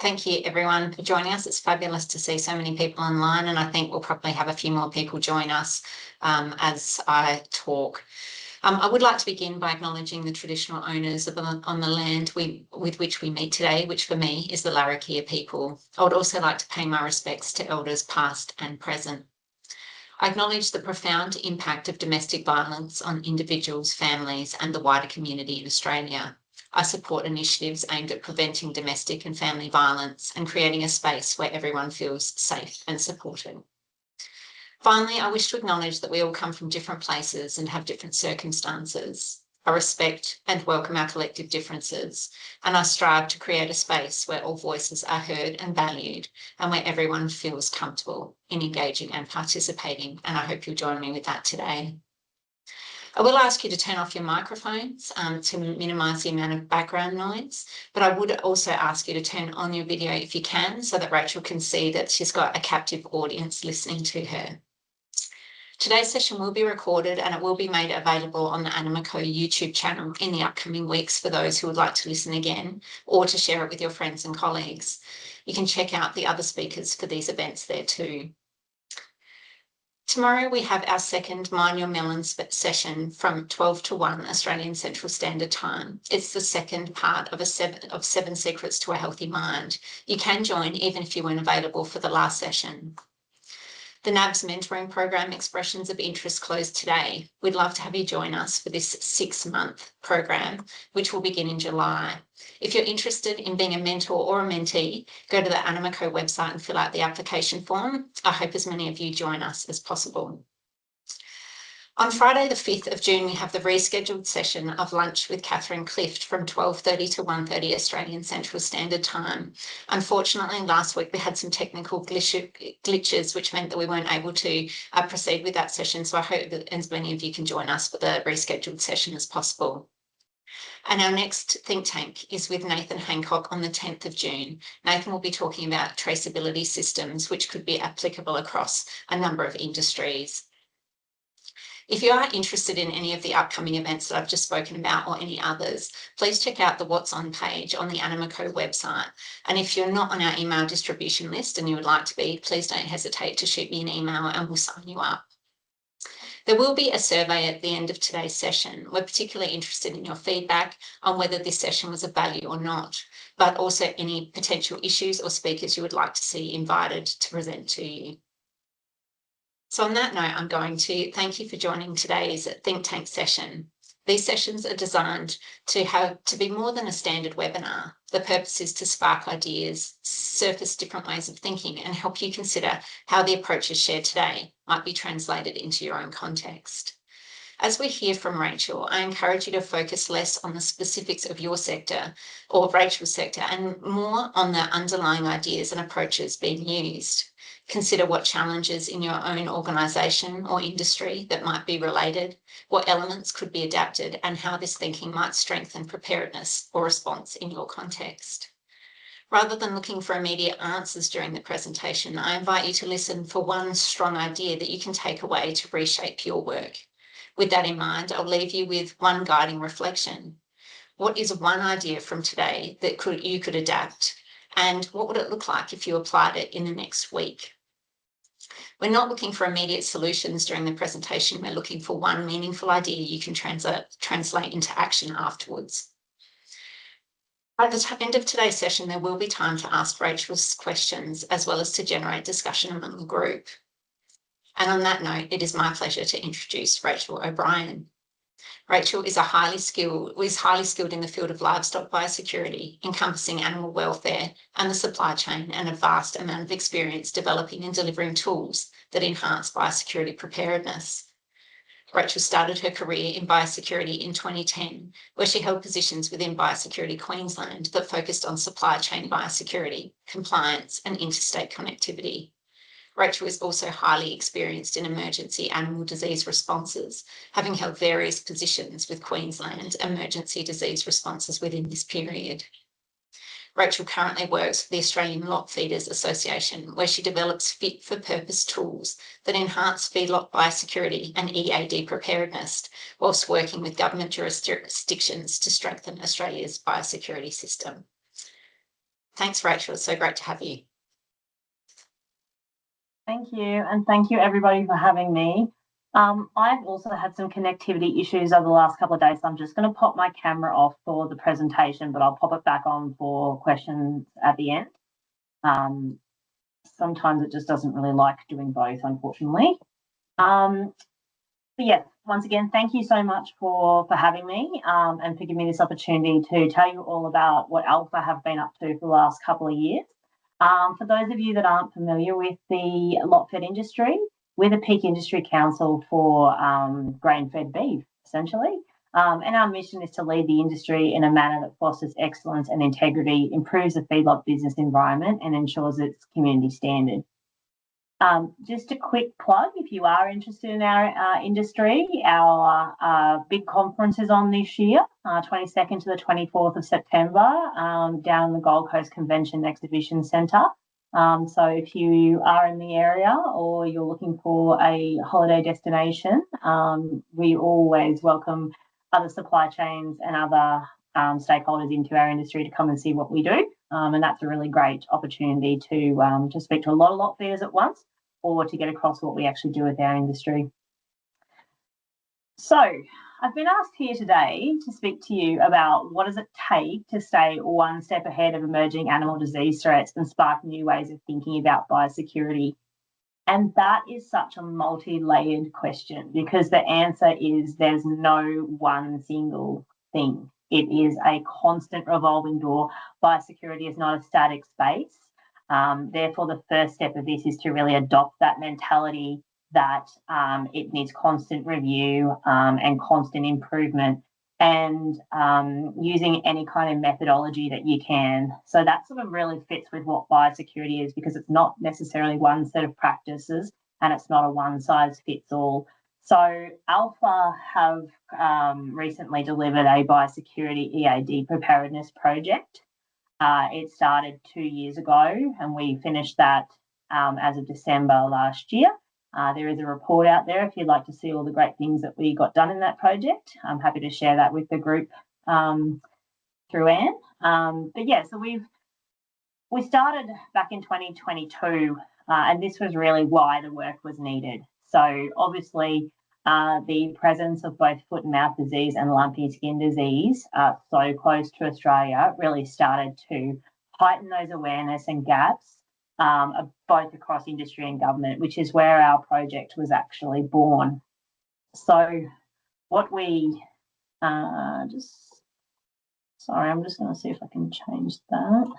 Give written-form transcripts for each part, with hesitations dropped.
Thank you everyone for joining us. It's fabulous to see so many people online, and I think we'll probably have a few more people join us as I talk. I would like to begin by acknowledging the traditional owners on the land with which we meet today, which for me is the Larrakia people. I would also like to pay my respects to elders past and present. I acknowledge the profound impact of domestic violence on individuals, families, and the wider community in Australia. I support initiatives aimed at preventing domestic and family violence and creating a space where everyone feels safe and supported. Finally, I wish to acknowledge that we all come from different places and have different circumstances. I respect and welcome our collective differences, and I strive to create a space where all voices are heard and valued and where everyone feels comfortable in engaging and participating, and I hope you'll join me with that today. I will ask you to turn off your microphones to minimise the amount of background noise, but I would also ask you to turn on your video if you can, so that Rachael can see that she's got a captive audience listening to her. Today's session will be recorded and it will be made available on the Animico YouTube channel in the upcoming weeks for those who would like to listen again or to share it with your friends and colleagues. You can check out the other speakers for these events there too. Tomorrow we have our second Mind Your Melons session from 12 to 1 Australian Central Standard Time. It's the second part of seven secrets to a healthy mind. You can join even if you weren't available for the last session. The NABS mentoring program Expressions of Interest closed today. We'd love to have you join us for this 6-month program, which will begin in July. If you're interested in being a mentor or a mentee, go to the Animico website and fill out the application form. I hope as many of you join us as possible. On Friday, the 5th of June, we have the rescheduled session of Lunch with Catherine Clift from 12:30 to 1:30 Australian Central Standard Time. Unfortunately, last week we had some technical glitches, which meant that we weren't able to proceed with that session. So I hope that as many of you can join us for the rescheduled session as possible. And our next think tank is with Nathan Hancock on the 10th of June. Nathan will be talking about traceability systems, which could be applicable across a number of industries. If you are interested in any of the upcoming events that I've just spoken about or any others, please check out the What's On page on the Animico website. And if you're not on our email distribution list and you would like to be, please don't hesitate to shoot me an email and we'll sign you up. There will be a survey at the end of today's session. We're particularly interested in your feedback on whether this session was of value or not, but also any potential issues or speakers you would like to see invited to present to you. So on that note, I'm going to thank you for joining today's think tank session. These sessions are designed to be more than a standard webinar. The purpose is to spark ideas, surface different ways of thinking, and help you consider how the approaches shared today might be translated into your own context. As we hear from Rachael, I encourage you to focus less on the specifics of your sector or Rachel's sector and more on the underlying ideas and approaches being used. Consider what challenges in your own organisation or industry that might be related, what elements could be adapted, and how this thinking might strengthen preparedness or response in your context. Rather than looking for immediate answers during the presentation, I invite you to listen for one strong idea that you can take away to reshape your work. With that in mind, I'll leave you with one guiding reflection. What is one idea from today that you could adapt? And what would it look like if you applied it in the next week? We're not looking for immediate solutions during the presentation. We're looking for one meaningful idea you can translate into action afterwards. At the end of today's session, there will be time to ask Rachel's questions as well as to generate discussion among the group. And on that note, it is my pleasure to introduce Rachael O'Brien. Rachael is highly skilled in the field of livestock biosecurity, encompassing animal welfare and the supply chain, and a vast amount of experience developing and delivering tools that enhance biosecurity preparedness. Rachael started her career in biosecurity in 2010, where she held positions within Biosecurity Queensland that focused on supply chain biosecurity, compliance, and interstate connectivity. Rachael is also highly experienced in emergency animal disease responses, having held various positions with Queensland emergency disease responses within this period. Rachael currently works for the Australian Lot Feeders Association, where she develops fit-for-purpose tools that enhance feedlot biosecurity and EAD preparedness, whilst working with government jurisdictions to strengthen Australia's biosecurity system. Thanks, Rachel. It's so great to have you. Thank you, and thank you everybody for having me. I've also had some connectivity issues over the last couple of days, so I'm just going to pop my camera off for the presentation, but I'll pop it back on for questions at the end. Sometimes it just doesn't really like doing both, unfortunately. But yeah, once again, thank you so much for having me and for giving me this opportunity to tell you all about what ALFA have been up to for the last couple of years. For those of you that aren't familiar with the lot-fed industry, we're the peak industry council for grain-fed beef, essentially. And our mission is to lead the industry in a manner that fosters excellence and integrity, improves the feedlot business environment, and ensures its community standard. Just a quick plug, if you are interested in our industry, our big conference is on this year, 22nd to the 24th of September, down in the Gold Coast Convention Exhibition Centre. So if you are in the area or you're looking for a holiday destination, we always welcome other supply chains and other stakeholders into our industry to come and see what we do. And that's a really great opportunity to speak to a lot of lot feeders at once, or to get across what we actually do with our industry. So I've been asked here today to speak to you about what does it take to stay one step ahead of emerging animal disease threats and spark new ways of thinking about biosecurity. And that is such a multi-layered question, because the answer is there's no one single thing. It is a constant revolving door. Biosecurity is not a static space. Therefore, the first step of this is to really adopt that mentality that it needs constant review and constant improvement, and using any kind of methodology that you can. So that sort of really fits with what biosecurity is, because it's not necessarily one set of practices and it's not a one-size-fits-all. So ALFA have recently delivered a biosecurity EAD preparedness project. It started 2 years ago and we finished that as of December last year. There is a report out there if you'd like to see all the great things that we got done in that project. I'm happy to share that with the group through Anne. But yeah, so we started back in 2022 and this was really why the work was needed. So obviously the presence of both foot and mouth disease and lumpy skin disease so close to Australia really started to heighten those awareness and gaps both across industry and government, which is where our project was actually born. So what we I'm just going to see if I can change that.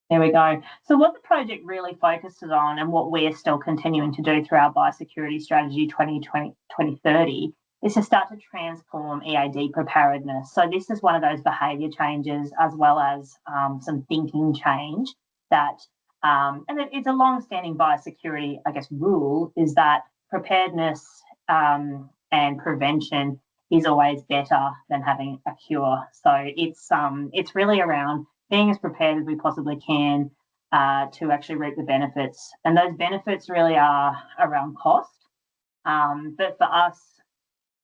There we go. So what the project really focuses on, and what we're still continuing to do through our Biosecurity Strategy 2020-2030, is to start to transform EAD preparedness. So this is one of those behaviour changes, as well as some thinking change that, and it's a long-standing biosecurity, I guess, rule, is that preparedness and prevention is always better than having a cure. So it's really around being as prepared as we possibly can to actually reap the benefits. And those benefits really are around cost. But for us,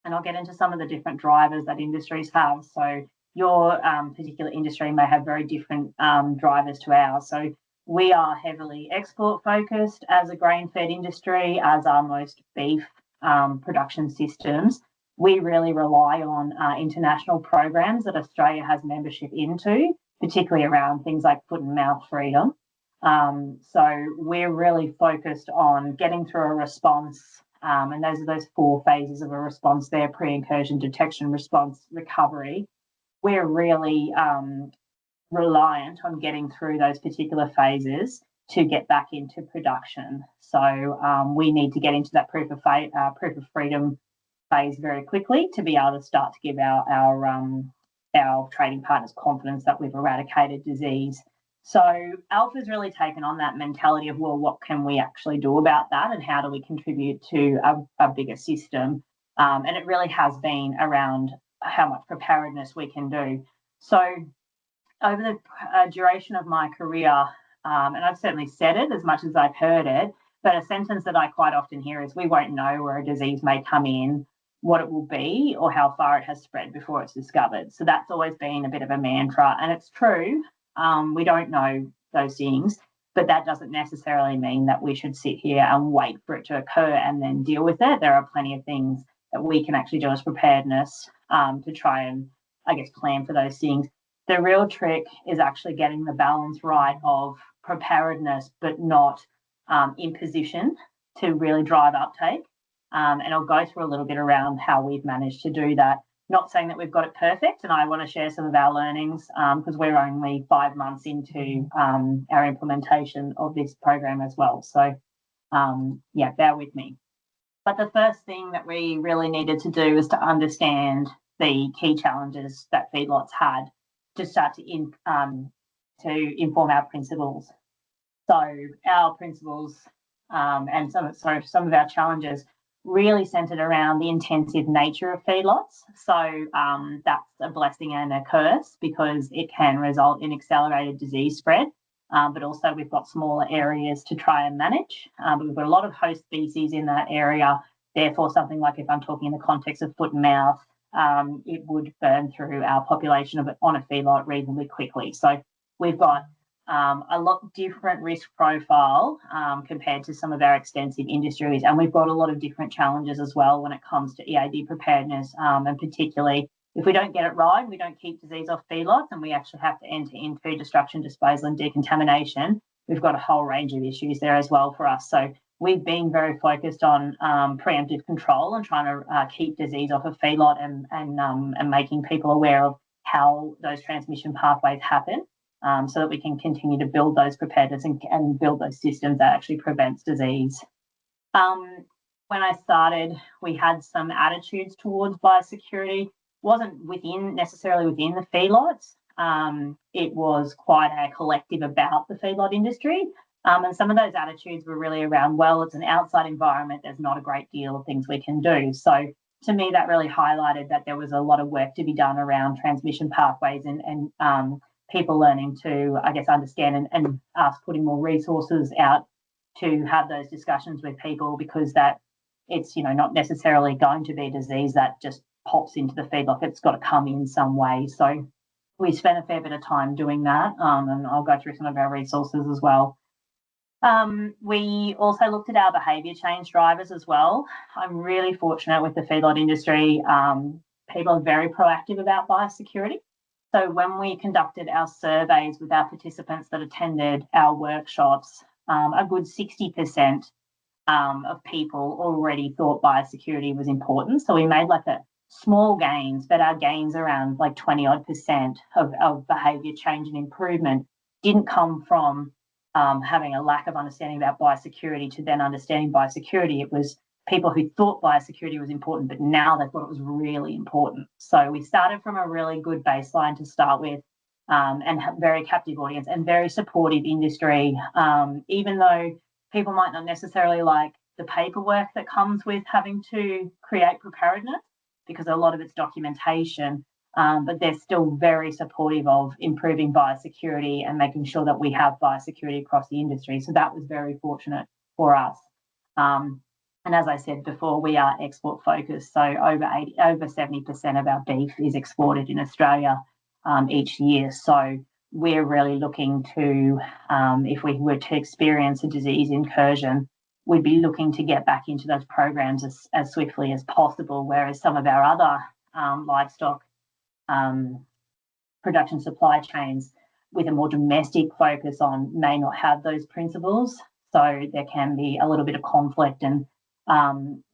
and I'll get into some of the different drivers that industries have. So your particular industry may have very different drivers to ours. So we are heavily export focused as a grain-fed industry, as are most beef production systems. We really rely on international programs that Australia has membership into, particularly around things like foot and mouth freedom. So we're really focused on getting through a response, and those are those 4 phases of a response there: pre-incursion, detection, response, recovery. We're really reliant on getting through those particular phases to get back into production. So we need to get into that proof of freedom phase very quickly to be able to start to give our trading partners confidence that we've eradicated disease. So ALFA's really taken on that mentality of, well, what can we actually do about that, and how do we contribute to a bigger system? And it really has been around how much preparedness we can do. So over the duration of my career, and I've certainly said it as much as I've heard it, but a sentence that I quite often hear is, we won't know where a disease may come in, what it will be, or how far it has spread before it's discovered. So that's always been a bit of a mantra, and it's true. We don't know those things, but that doesn't necessarily mean that we should sit here and wait for it to occur and then deal with it. There are plenty of things that we can actually do as preparedness to try and, I guess, plan for those things. The real trick is actually getting the balance right of preparedness, but not in position to really drive uptake. And I'll go through a little bit around how we've managed to do that. Not saying that we've got it perfect, and I want to share some of our learnings because we're only 5 months into our implementation of this program as well. So, yeah, bear with me. But the first thing that we really needed to do is to understand the key challenges that feedlots had to start to inform our principles. So our principles and some of our challenges really centred around the intensive nature of feedlots. So that's a blessing and a curse because it can result in accelerated disease spread. But also we've got smaller areas to try and manage. But we've got a lot of host species in that area. Therefore, something like if I'm talking in the context of foot and mouth, it would burn through our population of it on a feedlot reasonably quickly. So we've got a lot different risk profile compared to some of our extensive industries. And we've got a lot of different challenges as well when it comes to EAD preparedness, and particularly if we don't get it right, we don't keep disease off feedlots and we actually have to enter into destruction, disposal and decontamination, we've got a whole range of issues there as well for us. So we've been very focused on preemptive control and trying to keep disease off a feedlot and making people aware of how those transmission pathways happen. So that we can continue to build those preparedness and build those systems that actually prevents disease. When I started, we had some attitudes towards biosecurity. Wasn't necessarily within the feedlots. It was quite a collective about the feedlot industry. And some of those attitudes were really around, well, it's an outside environment. There's not a great deal of things we can do. So to me, that really highlighted that there was a lot of work to be done around transmission pathways and people learning to, I guess, understand and us putting more resources out to have those discussions with people because that it's, not necessarily going to be a disease that just pops into the feedlot. It's got to come in some way. So we spent a fair bit of time doing that, and I'll go through some of our resources as well. We also looked at our behaviour change drivers as well. I'm really fortunate with the feedlot industry. People are very proactive about biosecurity. So when we conducted our surveys with our participants that attended our workshops, a good 60% of people already thought biosecurity was important. So we made like a small gains, but our gains around like 20% of behaviour change and improvement didn't come from having a lack of understanding about biosecurity to then understanding biosecurity. It was people who thought biosecurity was important, but now they thought it was really important. So we started from a really good baseline to start with, and have very captive audience and very supportive industry, even though people might not necessarily like the paperwork that comes with having to create preparedness because a lot of it's documentation, but they're still very supportive of improving biosecurity and making sure that we have biosecurity across the industry. So that was very fortunate for us. And as I said before, we are export focused. So over 70% of our beef is exported in Australia each year. So we're really looking to, if we were to experience a disease incursion, we'd be looking to get back into those programs as swiftly as possible, whereas some of our other livestock production supply chains with a more domestic focus on may not have those principles. So there can be a little bit of conflict and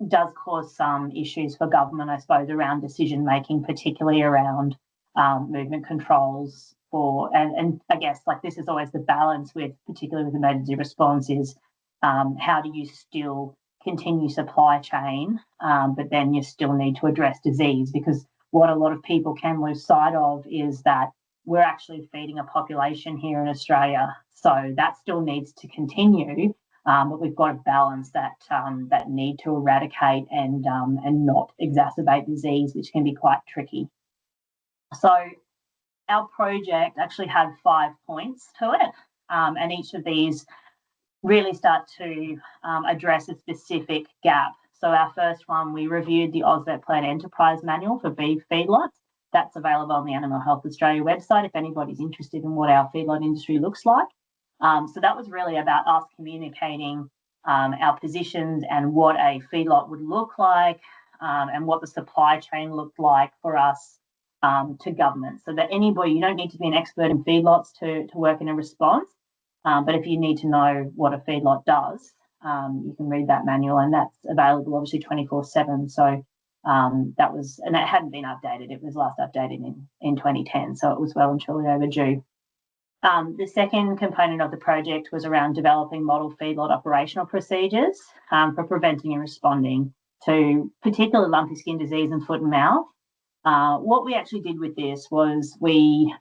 does cause some issues for government, I suppose, around decision making, particularly around movement controls and I guess like this is always the balance with, particularly with emergency response, is how do you still continue supply chain, but then you still need to address disease, because what a lot of people can lose sight of is that we're actually feeding a population here in Australia. So that still needs to continue, but we've got to balance that need to eradicate and not exacerbate disease, which can be quite tricky. So our project actually had 5 points to it, and each of these really start to address a specific gap. So our first one, we reviewed the AusVet Plant Enterprise Manual for beef feedlots. that's available on the Animal Health Australia website if anybody's interested in what our feedlot industry looks like. So that was really about us communicating our positions and what a feedlot would look like, and what the supply chain looked like for us to government. So that anybody, you don't need to be an expert in feedlots to work in a response, but if you need to know what a feedlot does, you can read that manual, and that's available obviously 24/7. So that was, and it hadn't been updated. It was last updated in 2010, so it was well and truly overdue. The second component of the project was around developing model feedlot operational procedures for preventing and responding to particular lumpy skin disease and foot and mouth. What we actually did with this was we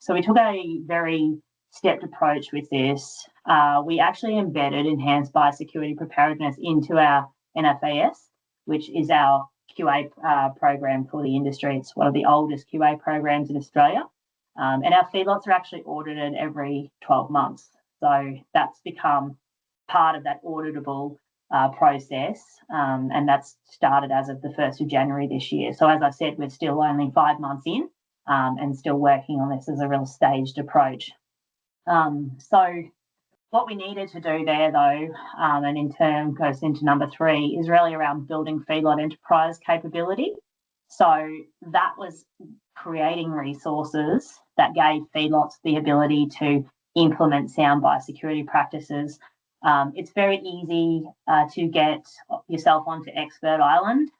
took a very stepped approach with this. We actually embedded enhanced biosecurity preparedness into our NFAS, which is our QA program for the industry. It's one of the oldest QA programs in Australia. And our feedlots are actually audited every 12 months. So that's become part of that auditable process, and that's started as of the 1st of January this year. So as I said, we're still only 5 months in and still working on this as a real staged approach. So what we needed to do there, though, and in turn goes into number 3, is really around building feedlot enterprise capability. So that was creating resources that gave feedlots the ability to implement sound biosecurity practices. It's very easy to get yourself onto Expert Island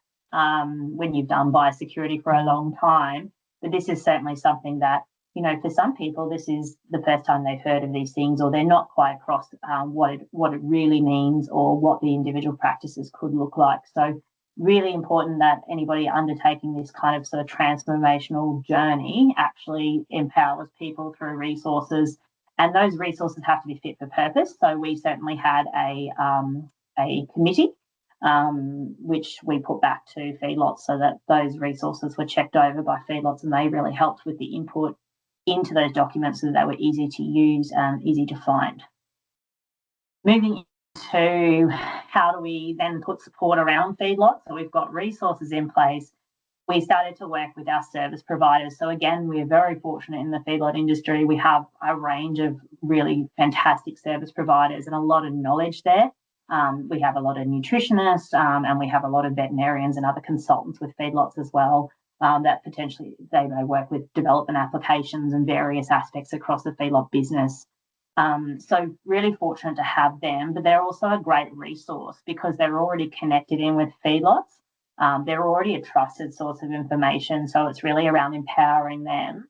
when you've done biosecurity for a long time, but this is certainly something that, you know, for some people, this is the first time they've heard of these things, or they're not quite across what it really means or what the individual practices could look like. So really important that anybody undertaking this kind of sort of transformational journey actually empowers people through resources, and those resources have to be fit for purpose. So we certainly had a committee which we put back to feedlots so that those resources were checked over by feedlots, and they really helped with the input into those documents so that they were easy to use and easy to find. Moving to how do we then put support around feedlots? So we've got resources in place. We started to work with our service providers. So again, we're very fortunate in the feedlot industry. We have a range of really fantastic service providers and a lot of knowledge there. We have a lot of nutritionists and we have a lot of veterinarians and other consultants with feedlots as well, that potentially they may work with development applications and various aspects across the feedlot business. So really fortunate to have them, but they're also a great resource because they're already connected in with feedlots. They're already a trusted source of information. So it's really around empowering them,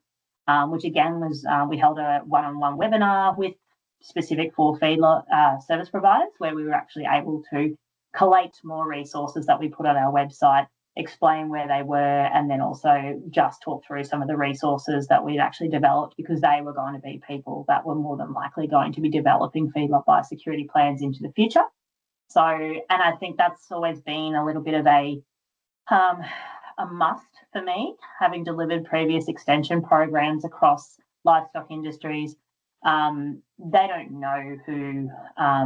which again was, we held a one-on-one webinar with specific for feedlot service providers, where we were actually able to collate more resources that we put on our website, explain where they were, and then also just talk through some of the resources that we'd actually developed, because they were going to be people that were more than likely going to be developing feedlot biosecurity plans into the future. So, and I think that's always been a little bit of a must for me, having delivered previous extension programs across livestock industries. They don't know who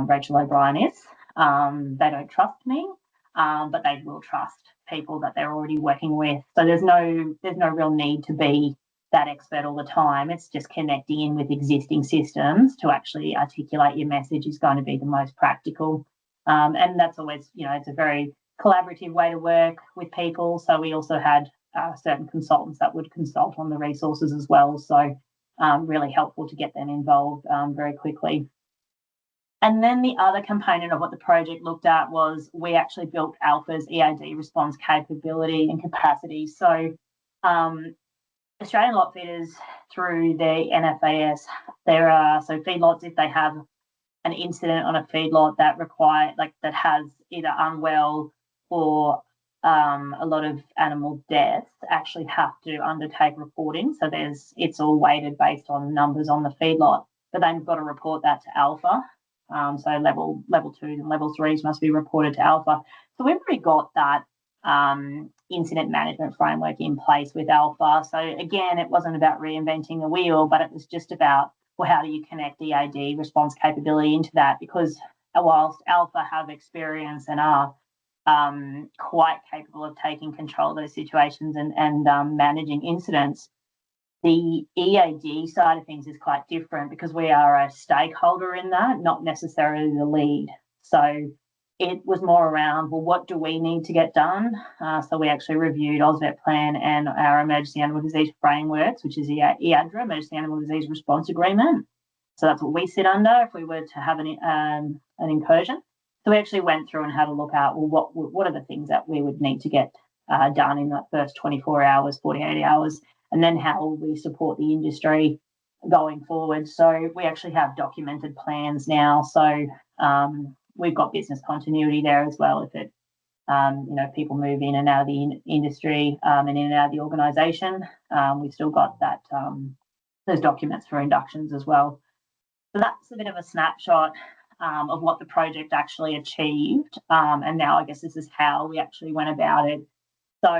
Rachael O'Brien is. They don't trust me, but they will trust people that they're already working with. So there's no real need to be that expert all the time. It's just connecting in with existing systems to actually articulate your message is going to be the most practical. And that's always, you know, it's a very collaborative way to work with people. So we also had certain consultants that would consult on the resources as well. So really helpful to get them involved very quickly. And then the other component of what the project looked at was we actually built ALFA's EAD response capability and capacity. So Australian lot feeders through the NFAS, there are, so feedlots, if they have an incident on a feedlot that that has either unwell or a lot of animal deaths, actually have to undertake reporting. So it's all weighted based on numbers on the feedlot, but they've got to report that to ALFA. So level 2s and level 3s must be reported to ALFA. So we've already got that incident management framework in place with ALFA. So again, it wasn't about reinventing the wheel, but it was just about, well, how do you connect EAD response capability into that? Because whilst ALFA have experience and are quite capable of taking control of those situations and managing incidents. The EAD side of things is quite different because we are a stakeholder in that, not necessarily the lead. So it was more around, well, what do we need to get done? So we actually reviewed AusVet Plan and our Emergency Animal Disease Frameworks, which is the EADRA, Emergency Animal Disease Response Agreement. So that's what we sit under if we were to have an incursion. So we actually went through and had a look at, well, what are the things that we would need to get done in that first 24 hours, 48 hours, and then how will we support the industry going forward. So we actually have documented plans now. So we've got business continuity there as well. If it, people move in and out of the industry and in and out of the organisation, we've still got that those documents for inductions as well. So that's a bit of a snapshot of what the project actually achieved. And now I guess this is how we actually went about it. So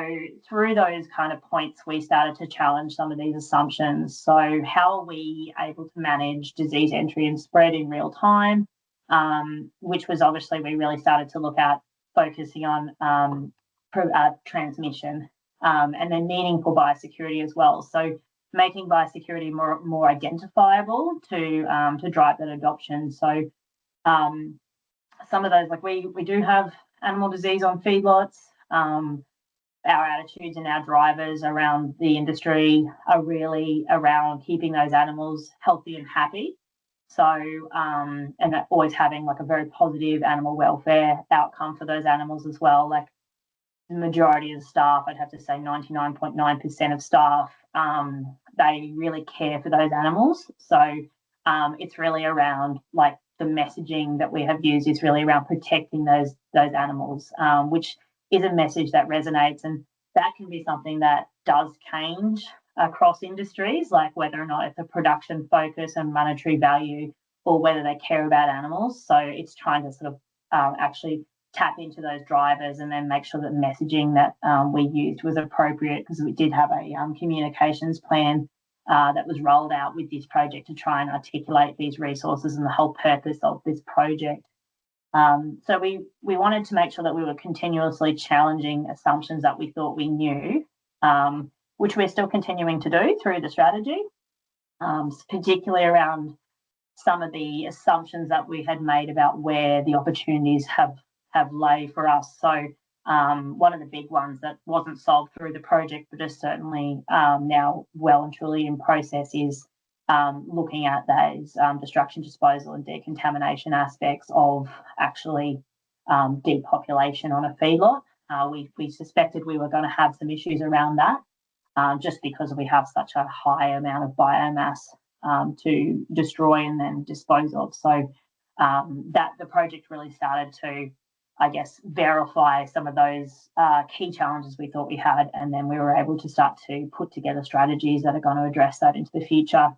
through those kind of points, we started to challenge some of these assumptions. So how are we able to manage disease entry and spread in real time, which was obviously we really started to look at focusing on transmission and then meaningful biosecurity as well. So making biosecurity more identifiable to drive that adoption. So some of those, like we do have animal disease on feedlots. Our attitudes and our drivers around the industry are really around keeping those animals healthy and happy. So, and always having like a very positive animal welfare outcome for those animals as well. Like the majority of the staff, I'd have to say 99.9% of staff, they really care for those animals. So it's really around like the messaging that we have used is really around protecting those animals, which is a message that resonates, and that can be something that does change across industries, like whether or not it's a production focus and monetary value or whether they care about animals. So it's trying to sort of actually tap into those drivers and then make sure that the messaging that we used was appropriate, because we did have a communications plan that was rolled out with this project to try and articulate these resources and the whole purpose of this project. So we wanted to make sure that we were continuously challenging assumptions that we thought we knew, which we're still continuing to do through the strategy, particularly around some of the assumptions that we had made about where the opportunities have lay for us. So one of the big ones that wasn't solved through the project, but is certainly now well and truly in process, is looking at those destruction, disposal and decontamination aspects of actually depopulation on a feedlot. We suspected we were going to have some issues around that just because we have such a high amount of biomass to destroy and then dispose of. So that the project really started to, I guess, verify some of those key challenges we thought we had, and then we were able to start to put together strategies that are going to address that into the future.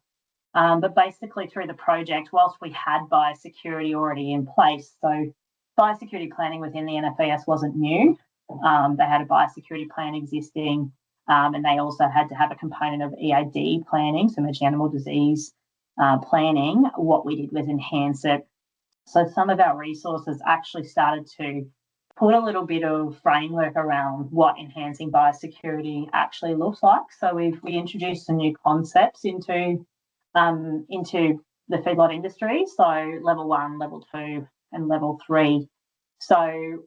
But basically through the project, whilst we had biosecurity already in place, so biosecurity planning within the NFAS wasn't new. They had a biosecurity plan existing, and they also had to have a component of EAD planning, so emerging animal disease planning. What we did was enhance it. So some of our resources actually started to put a little bit of framework around what enhancing biosecurity actually looks like. So we introduced some new concepts into the feedlot industry. So level 1, level 2 and level 3. So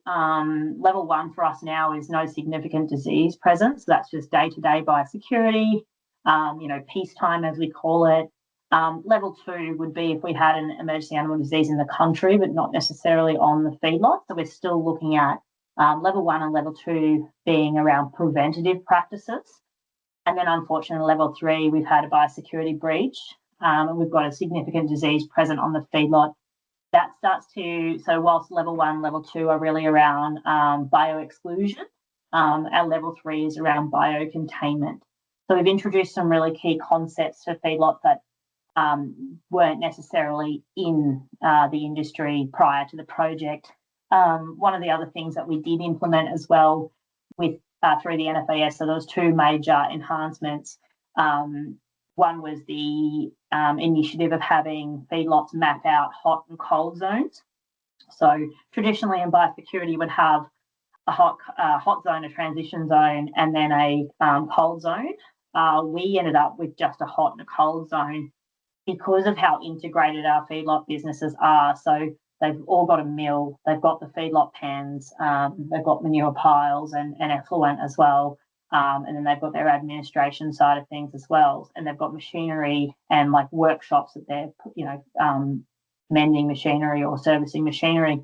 level 1 for us now is no significant disease presence. So that's just day-to-day biosecurity, peacetime as we call it. Level 2 would be if we had an emergency animal disease in the country, but not necessarily on the feedlot. So we're still looking at level 1 and level 2 being around preventative practices. And then unfortunately, level 3, we've had a biosecurity breach and we've got a significant disease present on the feedlot. That starts to, so whilst level 1, level 2 are really around bio-exclusion, our level 3 is around bio-containment. So we've introduced some really key concepts for feedlots that weren't necessarily in the industry prior to the project. One of the other things that we did implement as well with through the NFAS, so there was 2 major enhancements. One was the initiative of having feedlots map out hot and cold zones. So traditionally in biosecurity, you would have hot zone, a transition zone, and then a cold zone. We ended up with just a hot and a cold zone because of how integrated our feedlot businesses are. So they've all got a mill, they've got the feedlot pens, they've got manure piles and effluent as well. And then they've got their administration side of things as well. And they've got machinery and like workshops that they're, mending machinery or servicing machinery.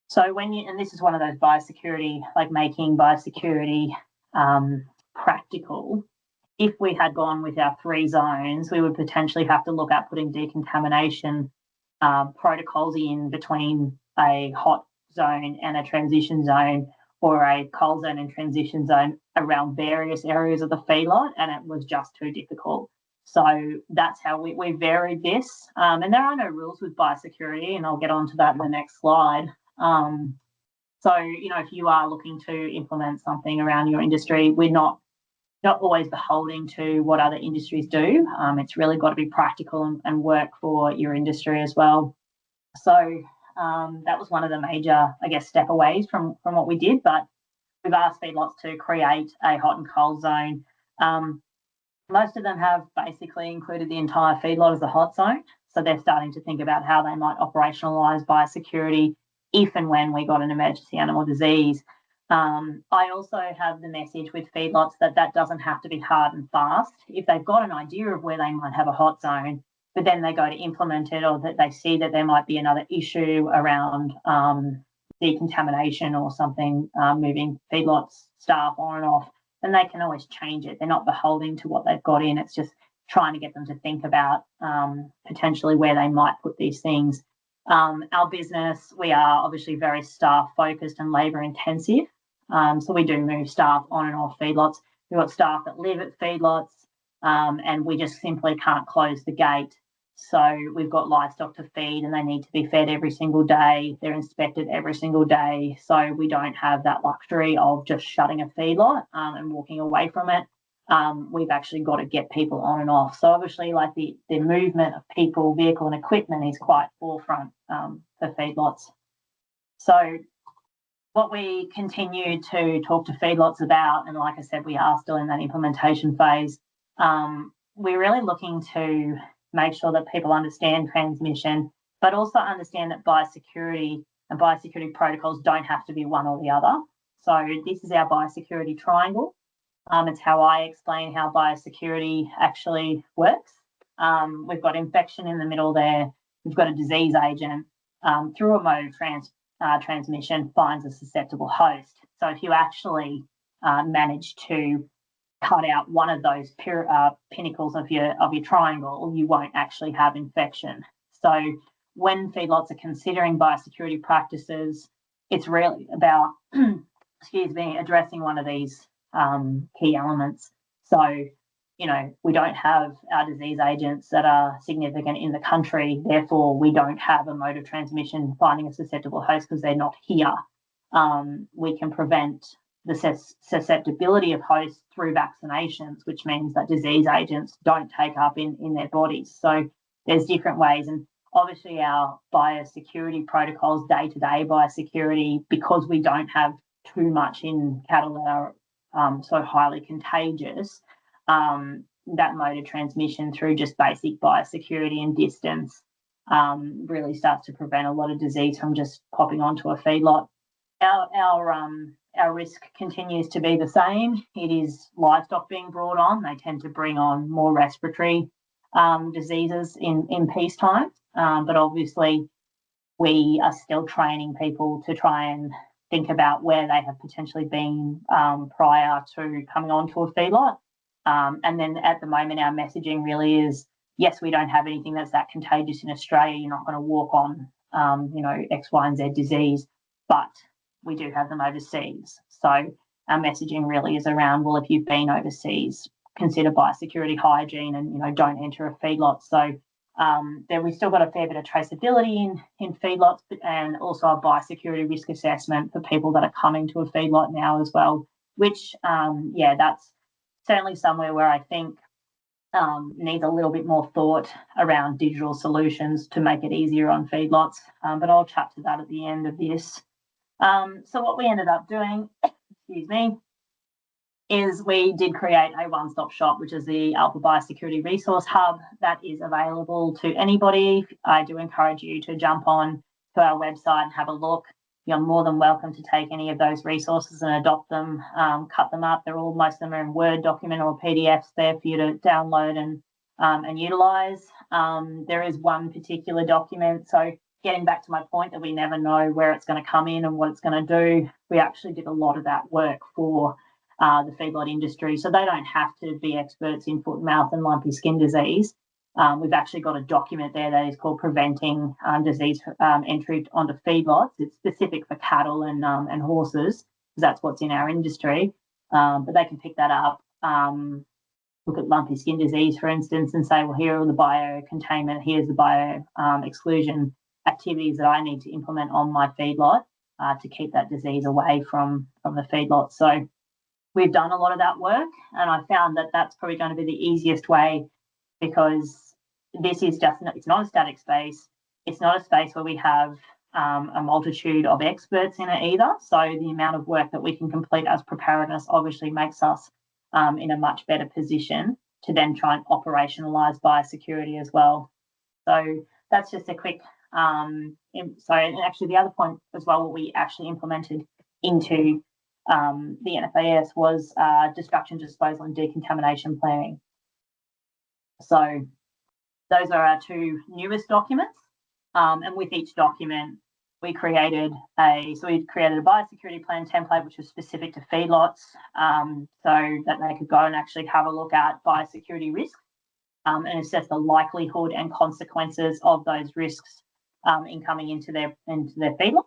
So and this is one of those biosecurity, like making biosecurity practical. If we had gone with our 3 zones, we would potentially have to look at putting decontamination protocols in between a hot zone and a transition zone, or a cold zone and transition zone around various areas of the feedlot, and it was just too difficult. So that's how we varied this. And there are no rules with biosecurity, and I'll get onto that in the next slide. So, if you are looking to implement something around your industry, we're not always beholden to what other industries do. It's really got to be practical and work for your industry as well. So that was one of the major, step-aways from what we did. But we've asked feedlots to create a hot and cold zone. Most of them have basically included the entire feedlot as a hot zone. So they're starting to think about how they might operationalise biosecurity if and when we got an emergency animal disease. I also have the message with feedlots that doesn't have to be hard and fast. If they've got an idea of where they might have a hot zone, but then they go to implement it, or that they see that there might be another issue around decontamination or something, moving feedlots staff on and off, then they can always change it. They're not beholden to what they've got in. It's just trying to get them to think about potentially where they might put these things. Our business, we are obviously very staff focused and labour intensive. So we do move staff on and off feedlots. We've got staff that live at feedlots, and we just simply can't close the gate. So we've got livestock to feed, and they need to be fed every single day. They're inspected every single day. So we don't have that luxury of just shutting a feedlot and walking away from it. We've actually got to get people on and off. So obviously, like the movement of people, vehicle and equipment is quite forefront for feedlots. So what we continue to talk to feedlots about, and like I said, we are still in that implementation phase, we're really looking to make sure that people understand transmission, but also understand that biosecurity and biosecurity protocols don't have to be one or the other. So this is our biosecurity triangle. It's how I explain how biosecurity actually works. We've got infection in the middle there. We've got a disease agent through a mode of transmission finds a susceptible host. So if you actually manage to cut out one of those pinnacles of your triangle, you won't actually have infection. So when feedlots are considering biosecurity practices, it's really about addressing one of these key elements. So, we don't have our disease agents that are significant in the country, therefore we don't have a mode of transmission finding a susceptible host because they're not here. We can prevent the susceptibility of hosts through vaccinations, which means that disease agents don't take up in their bodies. So there's different ways, and obviously our biosecurity protocols, day-to-day biosecurity, because we don't have too much in cattle that are so highly contagious, that mode of transmission through just basic biosecurity and distance really starts to prevent a lot of disease from just popping onto a feedlot. Our risk continues to be the same. It is livestock being brought on. They tend to bring on more respiratory diseases in peacetime, but obviously we are still training people to try and think about where they have potentially been prior to coming onto a feedlot. And then at the moment, our messaging really is, yes, we don't have anything that's that contagious in Australia. You're not going to walk on, X, Y, and Z disease, but we do have them overseas. So our messaging really is around, well, if you've been overseas, consider biosecurity hygiene and, don't enter a feedlot. So then we've still got a fair bit of traceability in feedlots, and also a biosecurity risk assessment for people that are coming to a feedlot now as well, which, that's certainly somewhere where I think needs a little bit more thought around digital solutions to make it easier on feedlots. But I'll chat to that at the end of this. So what we ended up doing, excuse me, is we did create a one-stop shop, which is the ALFA Biosecurity Resource Hub that is available to anybody. I do encourage you to jump on to our website and have a look. You're more than welcome to take any of those resources and adopt them, cut them up. Most of them are in Word document or PDFs there for you to download and utilise. There is one particular document. So getting back to my point that we never know where it's going to come in and what it's going to do, we actually did a lot of that work for the feedlot industry. So they don't have to be experts in foot and mouth and lumpy skin disease. We've actually got a document there that is called Preventing Disease Entry onto Feedlots. It's specific for cattle and horses, because that's what's in our industry. But they can pick that up, look at lumpy skin disease, for instance, and say, well, here are the bio-containment, here's the bio-exclusion activities that I need to implement on my feedlot to keep that disease away from the feedlot. So we've done a lot of that work, and I found that that's probably going to be the easiest way, because this is just, it's not a static space. It's not a space where we have a multitude of experts in it either. So the amount of work that we can complete as preparedness obviously makes us in a much better position to then try and operationalise biosecurity as well. So that's just a quick, and actually the other point as well, what we actually implemented into the NFAS was destruction, disposal and decontamination planning. So those are our two newest documents, and with each document we created a biosecurity plan template which was specific to feedlots, so that they could go and actually have a look at biosecurity risks and assess the likelihood and consequences of those risks in coming into their feedlot.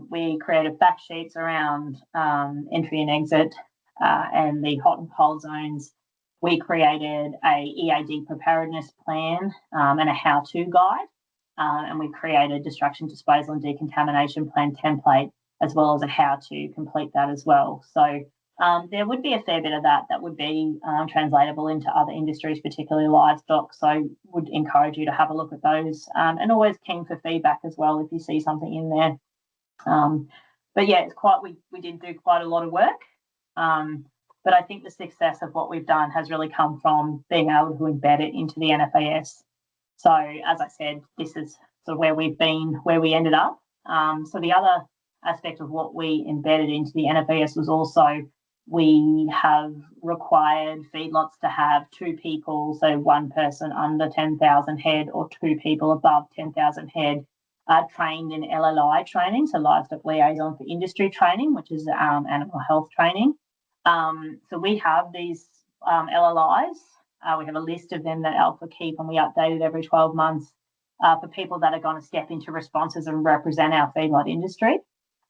We created fact sheets around entry and exit and the hot and cold zones. We created a EAD preparedness plan and a how-to guide, and we created destruction, disposal and decontamination plan template, as well as a how-to complete that as well. So there would be a fair bit of that would be translatable into other industries, particularly livestock. So would encourage you to have a look at those, and always keen for feedback as well if you see something in there. But yeah, it's we did do quite a lot of work. But I think the success of what we've done has really come from being able to embed it into the NFAS. So as I said, this is sort of where we've been, where we ended up. So the other aspect of what we embedded into the NFAS was also we have required feedlots to have 2 people, so 1 person under 10,000 head or 2 people above 10,000 head, trained in LLI training, so Livestock Liaison for Industry training, which is animal health training. So we have these LLIs. We have a list of them that ALFA keep, and we update it every 12 months for people that are going to step into responses and represent our feedlot industry.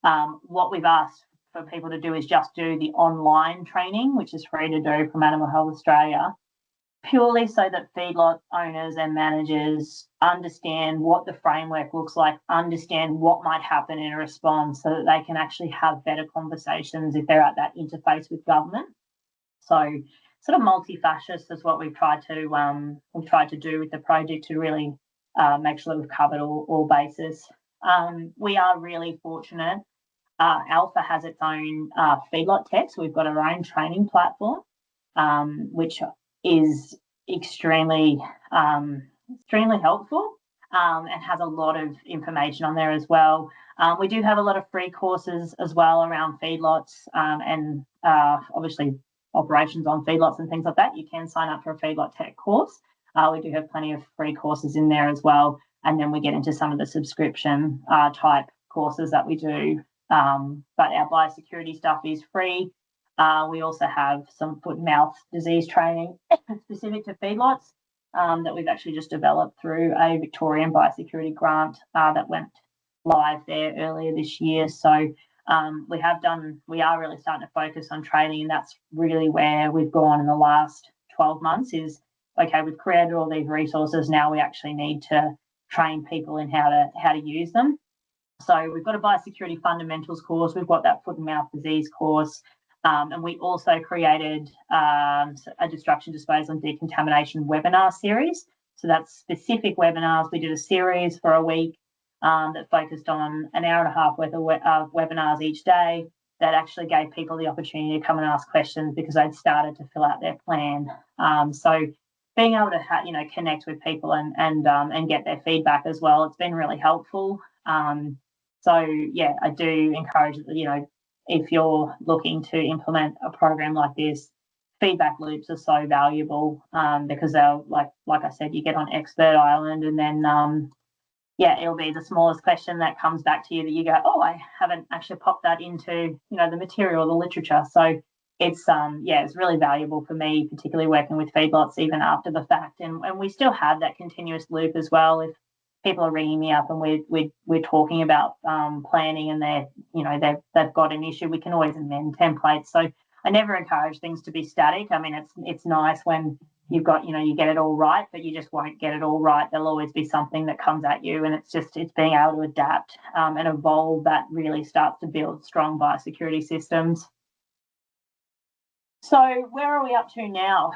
What we've asked for people to do is just do the online training, which is free to do from Animal Health Australia, purely so that feedlot owners and managers understand what the framework looks like, understand what might happen in a response, so that they can actually have better conversations if they're at that interface with government. So sort of multifacetous is what we've tried to do with the project to really make sure that we've covered all bases. We are really fortunate. ALFA has its own feedlot tech, so we've got our own training platform, which is extremely helpful and has a lot of information on there as well. We do have a lot of free courses as well around feedlots and obviously operations on feedlots and things like that. You can sign up for a feedlot tech course. We do have plenty of free courses in there as well. And then we get into some of the subscription type courses that we do. But our biosecurity stuff is free. We also have some foot and mouth disease training specific to feedlots that we've actually just developed through a Victorian biosecurity grant that went live there earlier this year. So we are really starting to focus on training, and that's really where we've gone in the last 12 months is, okay, we've created all these resources, now we actually need to train people in how to use them. So we've got a biosecurity fundamentals course, we've got that foot and mouth disease course, and we also created a destruction, disposal and decontamination webinar series. So that's specific webinars. We did a series for a week that focused on an hour and a half worth of webinars each day that actually gave people the opportunity to come and ask questions because they'd started to fill out their plan. So being able to connect with people and get their feedback as well, it's been really helpful. So yeah, I do encourage that, if you're looking to implement a program like this, feedback loops are so valuable because they'll, like I said, you get on expert island and then it'll be the smallest question that comes back to you that you go, oh, I haven't actually popped that into the material, the literature. So it's it's really valuable for me, particularly working with feedlots even after the fact. And we still have that continuous loop as well. If people are ringing me up and we're talking about planning and they've got an issue, we can always amend templates. So I never encourage things to be static. I mean, it's nice when you've got, you get it all right, but you just won't get it all right. There'll always be something that comes at you, and it's being able to adapt and evolve that really starts to build strong biosecurity systems. So where are we up to now?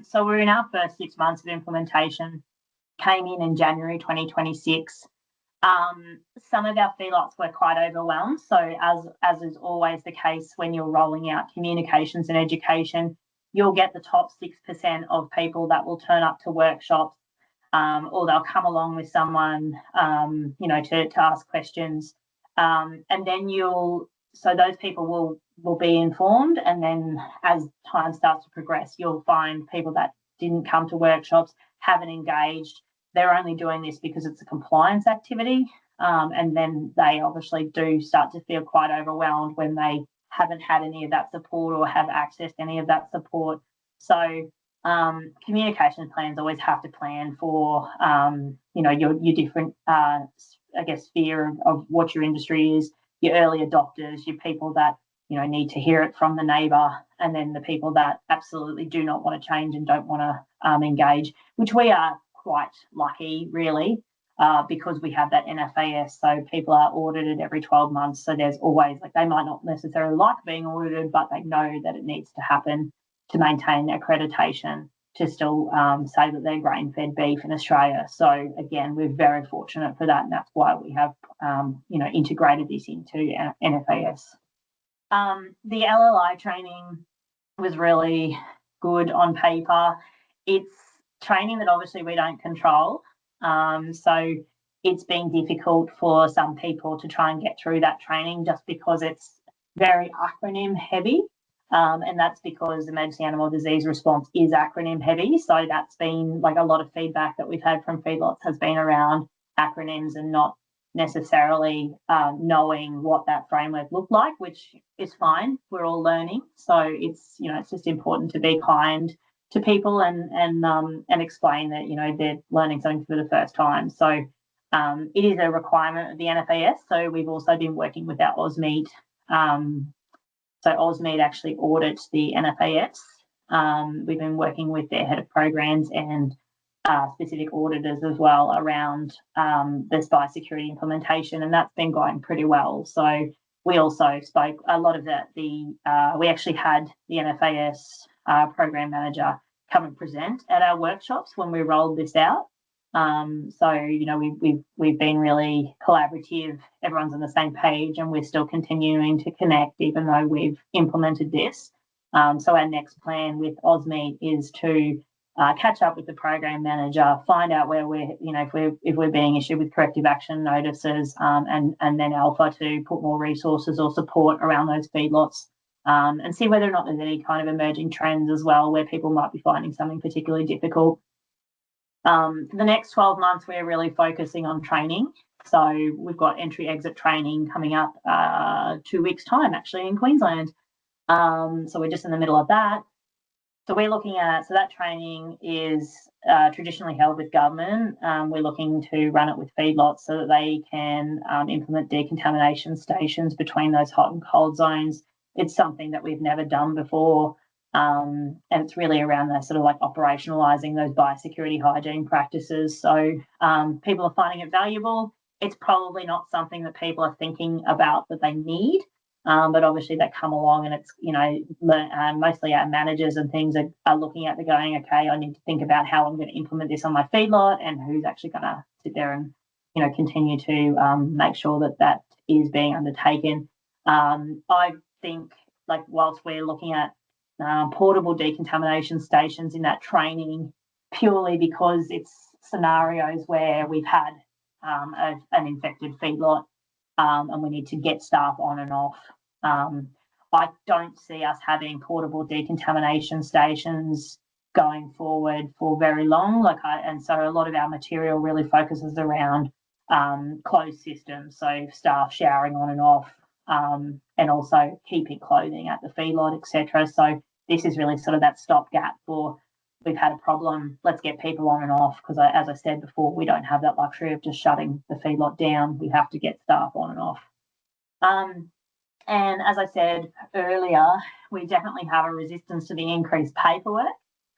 So we're in our first 6 months of implementation, came in January 2026. Some of our feedlots were quite overwhelmed. So as is always the case when you're rolling out communications and education, you'll get the top 6% of people that will turn up to workshops or they'll come along with someone, to ask questions. And then so those people will be informed. And then as time starts to progress, you'll find people that didn't come to workshops, haven't engaged. They're only doing this because it's a compliance activity. And then they obviously do start to feel quite overwhelmed when they haven't had any of that support or have accessed any of that support. So communication plans always have to plan for, your different, sphere of what your industry is, your early adopters, your people that, need to hear it from the neighbour, and then the people that absolutely do not want to change and don't want to engage, which we are quite lucky, really, because we have that NFAS. So people are audited every 12 months. So there's always, they might not necessarily like being audited, but they know that it needs to happen to maintain accreditation to still say that they're grain-fed beef in Australia. So again, we're very fortunate for that, and that's why we have, integrated this into NFAS. The LLI training was really good on paper. It's training that obviously we don't control. So it's been difficult for some people to try and get through that training just because it's very acronym heavy. And that's because emergency animal disease response is acronym heavy. So that's been a lot of feedback that we've had from feedlots has been around acronyms and not necessarily knowing what that framework looked like, which is fine. We're all learning. So it's just important to be kind to people and explain that they're learning something for the first time. So it is a requirement of the NFAS. So we've also been working with our AusMeat. So AusMeat actually audits the NFAS. We've been working with their head of programs and specific auditors as well around this biosecurity implementation, and that's been going pretty well. So we also spoke a lot of we actually had the NFAS program manager come and present at our workshops when we rolled this out. So we've been really collaborative. Everyone's on the same page, and we're still continuing to connect even though we've implemented this. So our next plan with AusMeat is to catch up with the program manager, find out where if we're being issued with corrective action notices, and then ALFA to put more resources or support around those feedlots, and see whether or not there's any kind of emerging trends as well where people might be finding something particularly difficult. For the next 12 months, we're really focusing on training. So we've got entry-exit training coming up 2 weeks' time, actually, in Queensland. So we're just in the middle of that. So we're looking at, that training is traditionally held with government. We're looking to run it with feedlots so that they can implement decontamination stations between those hot and cold zones. It's something that we've never done before. And it's really around that sort of operationalising those biosecurity hygiene practices. So people are finding it valuable. It's probably not something that people are thinking about that they need. But obviously they come along and it's, mostly our managers and things are looking at, they're going, okay, I need to think about how I'm going to implement this on my feedlot and who's actually going to sit there and continue to make sure that that is being undertaken. I think, like, whilst we're looking at portable decontamination stations in that training, purely because it's scenarios where we've had an infected feedlot and we need to get staff on and off. I don't see us having portable decontamination stations going forward for very long. And so a lot of our material really focuses around closed systems, so staff showering on and off, and also keeping clothing at the feedlot, etc. So this is really sort of that stopgap for, we've had a problem, let's get people on and off, because as I said before, we don't have that luxury of just shutting the feedlot down. We have to get staff on and off. And as I said earlier, we definitely have a resistance to the increased paperwork,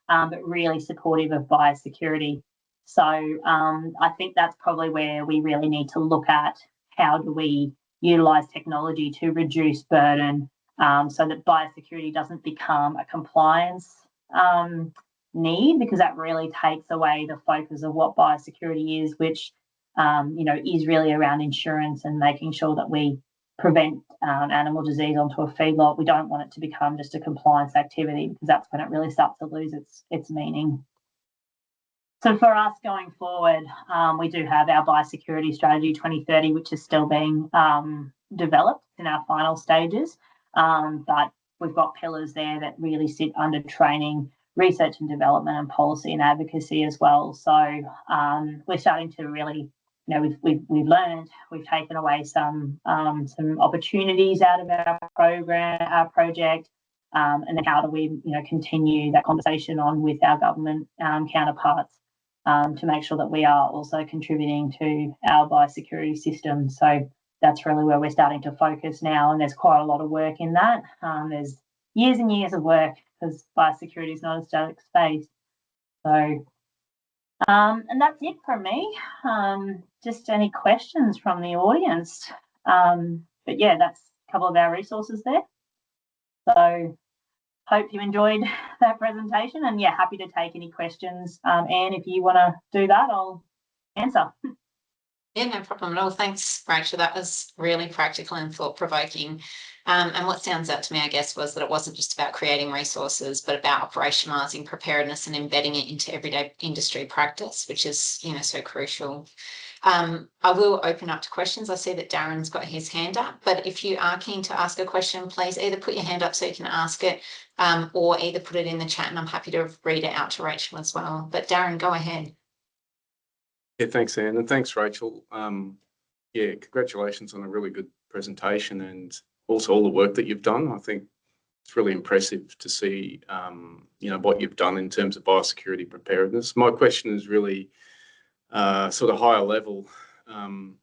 but really supportive of biosecurity. So I think that's probably where we really need to look at how do we utilise technology to reduce burden, so that biosecurity doesn't become a compliance need, because that really takes away the focus of what biosecurity is, which is really around insurance and making sure that we prevent animal disease onto a feedlot. We don't want it to become just a compliance activity, because that's when it really starts to lose its meaning. So for us going forward, we do have our Biosecurity Strategy 2030, which is still being developed in our final stages, but we've got pillars there that really sit under training, research and development, and policy and advocacy as well. So we're starting to really, we've learned, we've taken away some opportunities out of our project, and then how do we continue that conversation on with our government counterparts to make sure that we are also contributing to our biosecurity system. So that's really where we're starting to focus now, and there's quite a lot of work in that. There's years and years of work, because biosecurity is not a static space. So and that's it from me. Just any questions from the audience. But yeah, that's a couple of our resources there. So hope you enjoyed that presentation, and yeah, happy to take any questions. Anne, if you want to do that, I'll answer. Yeah, no problem at all. Thanks, Rachel. That was really practical and thought-provoking. And what sounds out to me, I guess, was that it wasn't just about creating resources, but about operationalising preparedness and embedding it into everyday industry practice, which is, so crucial. I will open up to questions. I see that Darren's got his hand up, but if you are keen to ask a question, please either put your hand up so you can ask it, or either put it in the chat, and I'm happy to read it out to Rachel as well. But Darren, go ahead. Yeah, thanks, Anne, and thanks, Rachel. Yeah, congratulations on a really good presentation, and also all the work that you've done. I think it's really impressive to see, what you've done in terms of biosecurity preparedness. My question is really sort of higher level, and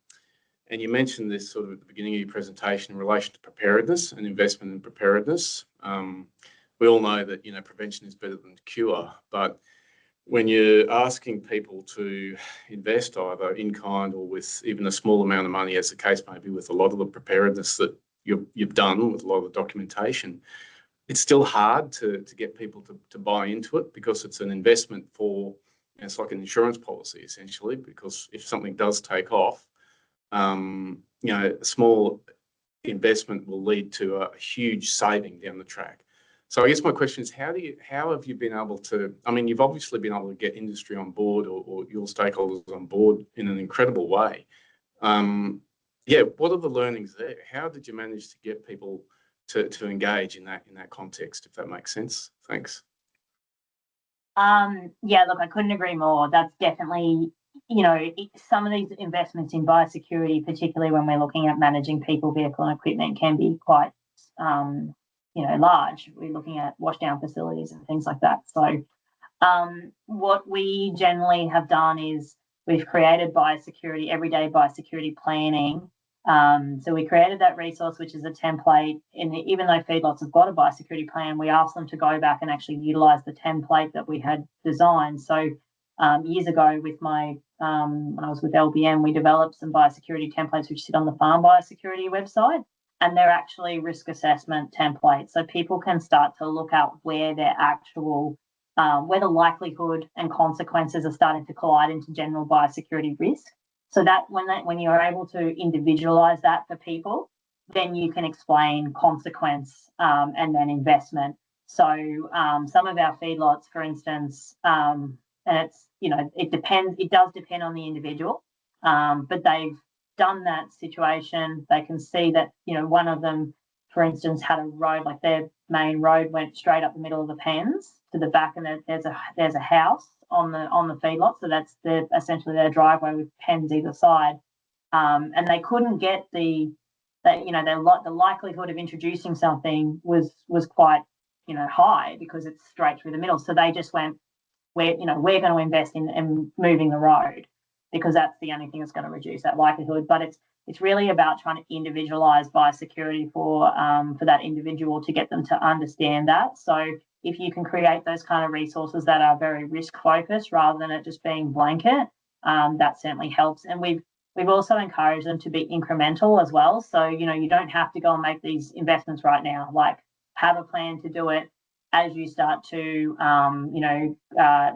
you mentioned this sort of at the beginning of your presentation in relation to preparedness and investment in preparedness. We all know that, prevention is better than cure, but when you're asking people to invest either in kind or with even a small amount of money, as the case may be with a lot of the preparedness that you've done with a lot of the documentation, it's still hard to get people to buy into it, because it's an investment for, it's like an insurance policy essentially, because if something does take off, a small investment will lead to a huge saving down the track. So I guess my question is, how have you been able to, you've obviously been able to get industry on board, or your stakeholders on board in an incredible way. What are the learnings there? How did you manage to get people to engage in that context, if that makes sense? Thanks. Yeah, look, I couldn't agree more. That's definitely, some of these investments in biosecurity, particularly when we're looking at managing people, vehicle and equipment, can be quite large. We're looking at washdown facilities and things like that. So what we generally have done is we've created biosecurity, everyday biosecurity planning. So we created that resource, which is a template. And even though feedlots have got a biosecurity plan, we asked them to go back and actually utilise the template that we had designed. So years ago with when I was with LBM, we developed some biosecurity templates which sit on the Farm Biosecurity website. And they're actually risk assessment templates. So people can start to look at where their actual, where the likelihood and consequences are starting to collide into general biosecurity risk. So that when you're able to individualize that for people, then you can explain consequence and then investment. So some of our feedlots, for instance, and it's, it depends. It does depend on the individual, but they've done that situation. They can see that, one of them, for instance, had a road, like their main road went straight up the middle of the pens to the back, and there's a house on the feedlot. So that's essentially their driveway with pens either side, and they couldn't get the likelihood of introducing something was quite high because it's straight through the middle. So they just went, we're going to invest in moving the road because that's the only thing that's going to reduce that likelihood. But it's really about trying to individualize biosecurity for that individual to get them to understand that. So if you can create those kind of resources that are very risk focused rather than it just being blanket, that certainly helps. And we've also encouraged them to be incremental as well. So, you don't have to go and make these investments right now. Like, have a plan to do it as you start to,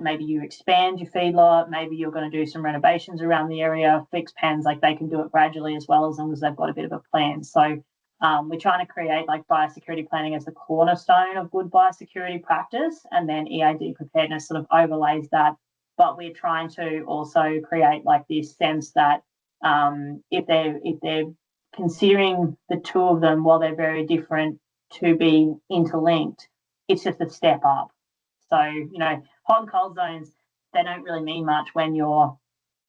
maybe you expand your feedlot, maybe you're going to do some renovations around the area, fix pens, like they can do it gradually as well, as long as they've got a bit of a plan. So we're trying to create like biosecurity planning as the cornerstone of good biosecurity practice, and then EAD preparedness sort of overlays that. But we're trying to also create like this sense that if they're considering the two of them, while they're very different, to be interlinked, it's just a step up. So, hot and cold zones, they don't really mean much when you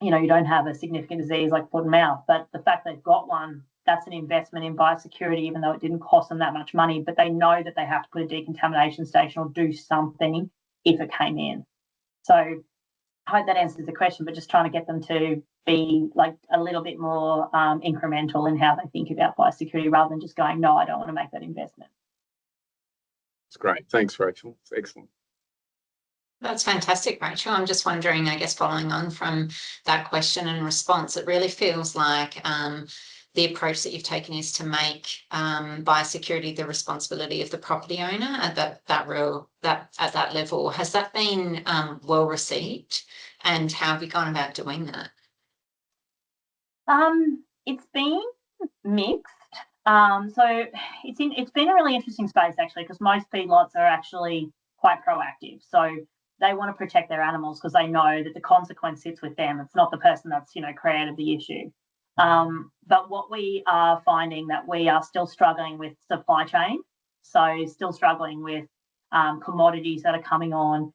don't have a significant disease like foot and mouth. But the fact they've got one, that's an investment in biosecurity, even though it didn't cost them that much money. But they know that they have to put a decontamination station or do something if it came in. So I hope that answers the question, but just trying to get them to be like a little bit more incremental in how they think about biosecurity rather than just going, no, I don't want to make that investment. It's great. Thanks, Rachael. It's excellent. That's fantastic, Rachael. I'm just wondering, I guess, following on from that question and response, it really feels like the approach that you've taken is to make biosecurity the responsibility of the property owner at that level. Has that been well received, and how have you gone about doing that? It's been mixed. So it's been a really interesting space actually, because most feedlots are actually quite proactive. So they want to protect their animals because they know that the consequence sits with them. It's not the person that's created the issue. But what we are finding that we are still struggling with supply chain. So still struggling with commodities that are coming on,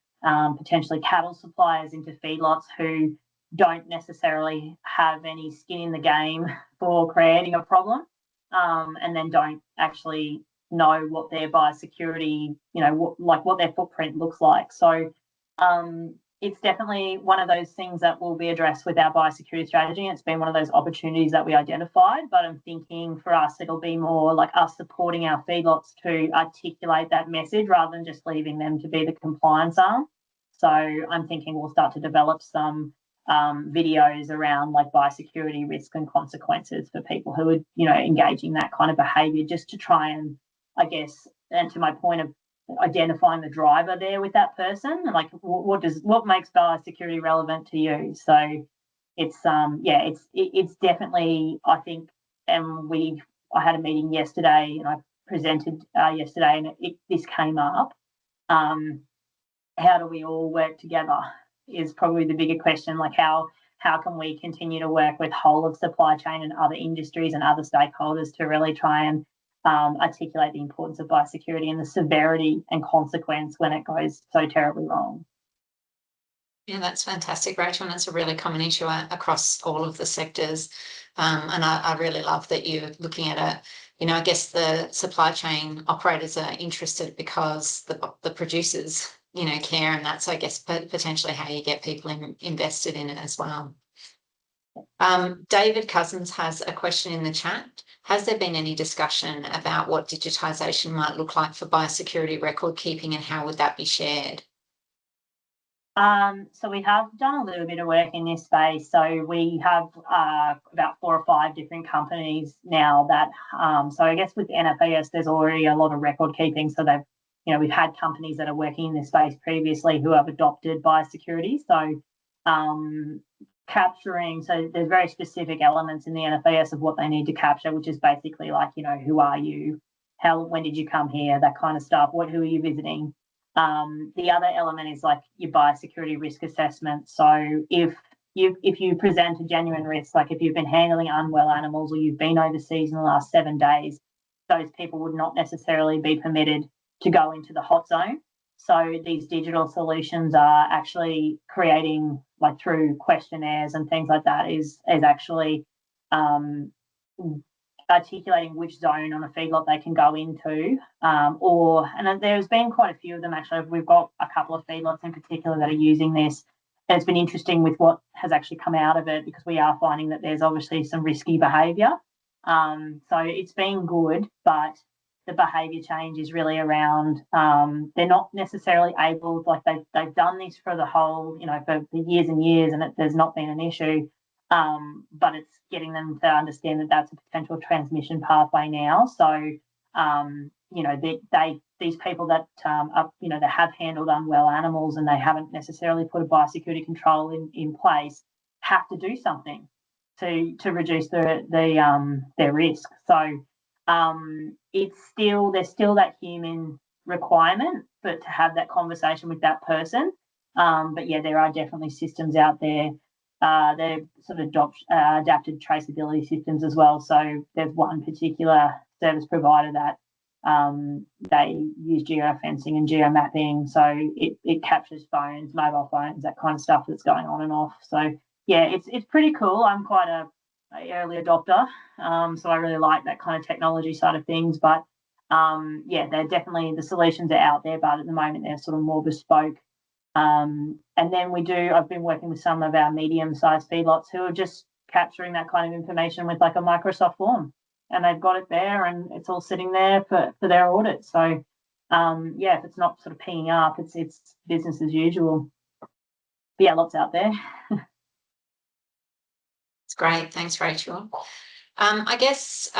potentially cattle suppliers into feedlots who don't necessarily have any skin in the game for creating a problem, and then don't actually know what their biosecurity, what their footprint looks like. So it's definitely one of those things that will be addressed with our biosecurity strategy. It's been one of those opportunities that we identified, but I'm thinking for us, it'll be more like us supporting our feedlots to articulate that message rather than just leaving them to be the compliance arm. So I'm thinking we'll start to develop some videos around like biosecurity risk and consequences for people who are, engaging that kind of behaviour, just to try and, I guess, and to my point of identifying the driver there with that person, and like what makes biosecurity relevant to you. So it's it's definitely, I think, and I had a meeting yesterday and I presented yesterday, and this came up. How do we all work together is probably the bigger question. Like how can we continue to work with whole of supply chain and other industries and other stakeholders to really try and articulate the importance of biosecurity and the severity and consequence when it goes so terribly wrong. Yeah, that's fantastic, Rachel, and it's a really common issue across all of the sectors. And I really love that you're looking at it. I guess the supply chain operators are interested because the producers, care, and that's, I guess, potentially how you get people invested in it as well. David Cousins has a question in the chat. Has there been any discussion about what digitisation might look like for biosecurity record keeping, and how would that be shared? So we have done a little bit of work in this space. So we have about 4 or 5 different companies now that, so I guess with NABS, there's already a lot of record keeping. So we've had companies that are working in this space previously who have adopted biosecurity. So capturing, so there's very specific elements in the NFAS of what they need to capture, which is basically like, you know, who are you, when did you come here, that kind of stuff, who are you visiting. The other element is like your biosecurity risk assessment. So if you present a genuine risk, like if you've been handling unwell animals or you've been overseas in the last 7 days, those people would not necessarily be permitted to go into the hot zone. So these digital solutions are actually creating, like through questionnaires and things like that, is actually articulating which zone on a feedlot they can go into. And there's been quite a few of them actually. We've got a couple of feedlots in particular that are using this. And it's been interesting with what has actually come out of it, because we are finding that there's obviously some risky behaviour. So it's been good, but the behaviour change is really around they're not necessarily able, like they've done this for the whole, you know, for years and years, and there's not been an issue, but it's getting them to understand that that's a potential transmission pathway now. So you know, these people that are, you know, they have handled unwell animals and they haven't necessarily put a biosecurity control in place, have to do something to reduce their risk. So there's still that human requirement, but to have that conversation with that person. But yeah, there are definitely systems out there. They're sort of adapted traceability systems as well. So there's one particular service provider that they use geofencing and geomapping. So it captures phones, mobile phones, that kind of stuff that's going on and off. So yeah, it's pretty cool. I'm quite a early adopter, so I really like that kind of technology side of things. But yeah, they're definitely, the solutions are out there, but at the moment they're sort of more bespoke. And then I've been working with some of our medium-sized feedlots who are just capturing that kind of information with like a Microsoft form, and they've got it there and it's all sitting there for their audit. So yeah, if it's not sort of pinging up, it's business as usual. But yeah, lots out there. It's great. Thanks, Rachael. I guess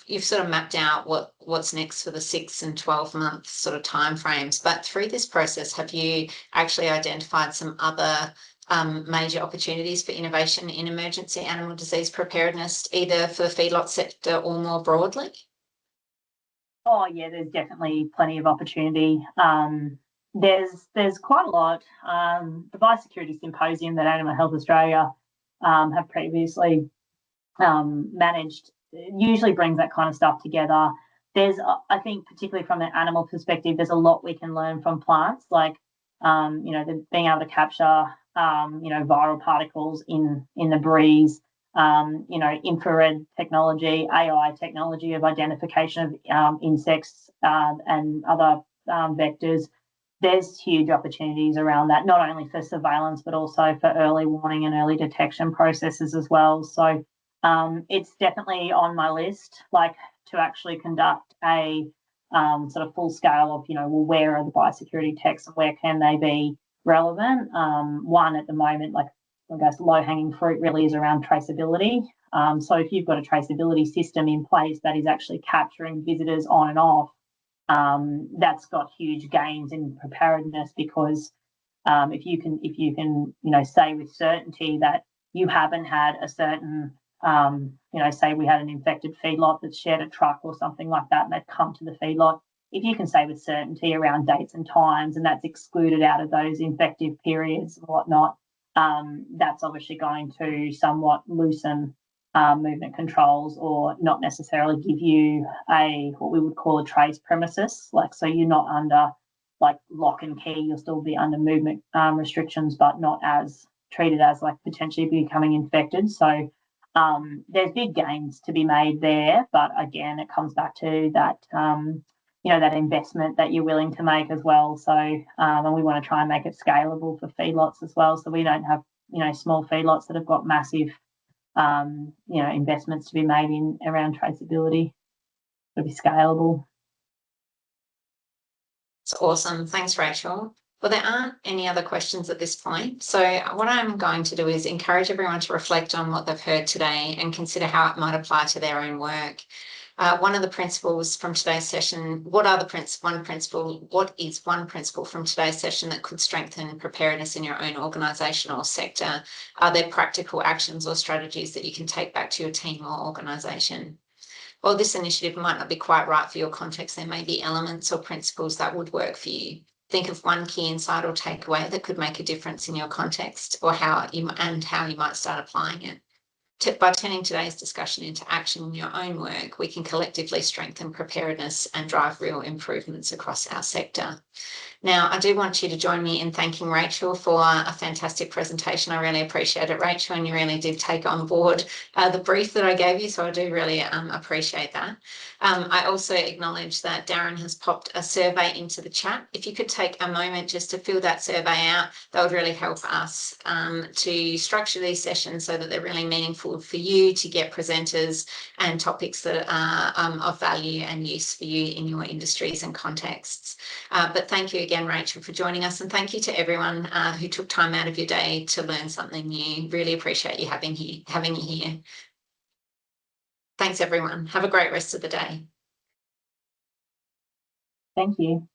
you've sort of mapped out what's next for the 6 and 12 month sort of timeframes, but through this process, have you actually identified some other major opportunities for innovation in emergency animal disease preparedness, either for the feedlot sector or more broadly? Oh yeah, there's definitely plenty of opportunity. There's quite a lot. The Biosecurity Symposium that Animal Health Australia have previously managed usually brings that kind of stuff together. There's, I think, particularly from the animal perspective, there's a lot we can learn from plants, like you know, being able to capture you know, viral particles in the breeze, you know, infrared technology, AI technology of identification of insects and other vectors. There's huge opportunities around that, not only for surveillance, but also for early warning and early detection processes as well. So it's definitely on my list, like to actually conduct a sort of full scale of, you know, well, where are the biosecurity techs and where can they be relevant? One at the moment, like I guess low hanging fruit really is around traceability. So if you've got a traceability system in place that is actually capturing visitors on and off, that's got huge gains in preparedness, because if you can, you know, say with certainty that you haven't had a certain, you know, say we had an infected feedlot that shared a truck or something like that, and they've come to the feedlot. If you can say with certainty around dates and times, and that's excluded out of those infective periods and whatnot, that's obviously going to somewhat loosen movement controls, or not necessarily give you what we would call a trace premises. Like, so you're not under like lock and key, you'll still be under movement restrictions, but not as treated as like potentially becoming infected. So there's big gains to be made there, but again, it comes back to that you know, that investment that you're willing to make as well. So and we want to try and make it scalable for feedlots as well, so we don't have, you know, small feedlots that have got massive you know, investments to be made in around traceability. It'll be scalable. It's awesome. Thanks, Rachael. Well, there aren't any other questions at this point. So what I'm going to do is encourage everyone to reflect on what they've heard today and consider how it might apply to their own work. One of the principles from today's session, what is one principle from today's session that could strengthen preparedness in your own organisation or sector? Are there practical actions or strategies that you can take back to your team or organisation? While this initiative might not be quite right for your context, there may be elements or principles that would work for you. Think of one key insight or takeaway that could make a difference in your context, or how you might start applying it. By turning today's discussion into action in your own work, we can collectively strengthen preparedness and drive real improvements across our sector. Now, I do want you to join me in thanking Rachael for a fantastic presentation. I really appreciate it, Rachael, and you really did take on board the brief that I gave you, so I do really appreciate that. I also acknowledge that Darren has popped a survey into the chat. If you could take a moment just to fill that survey out, that would really help us to structure these sessions so that they're really meaningful for you, to get presenters and topics that are of value and use for you in your industries and contexts. But thank you again, Rachael, for joining us, and thank you to everyone who took time out of your day to learn something new. Really appreciate you having you here. Thanks, everyone. Have a great rest of the day. Thank you.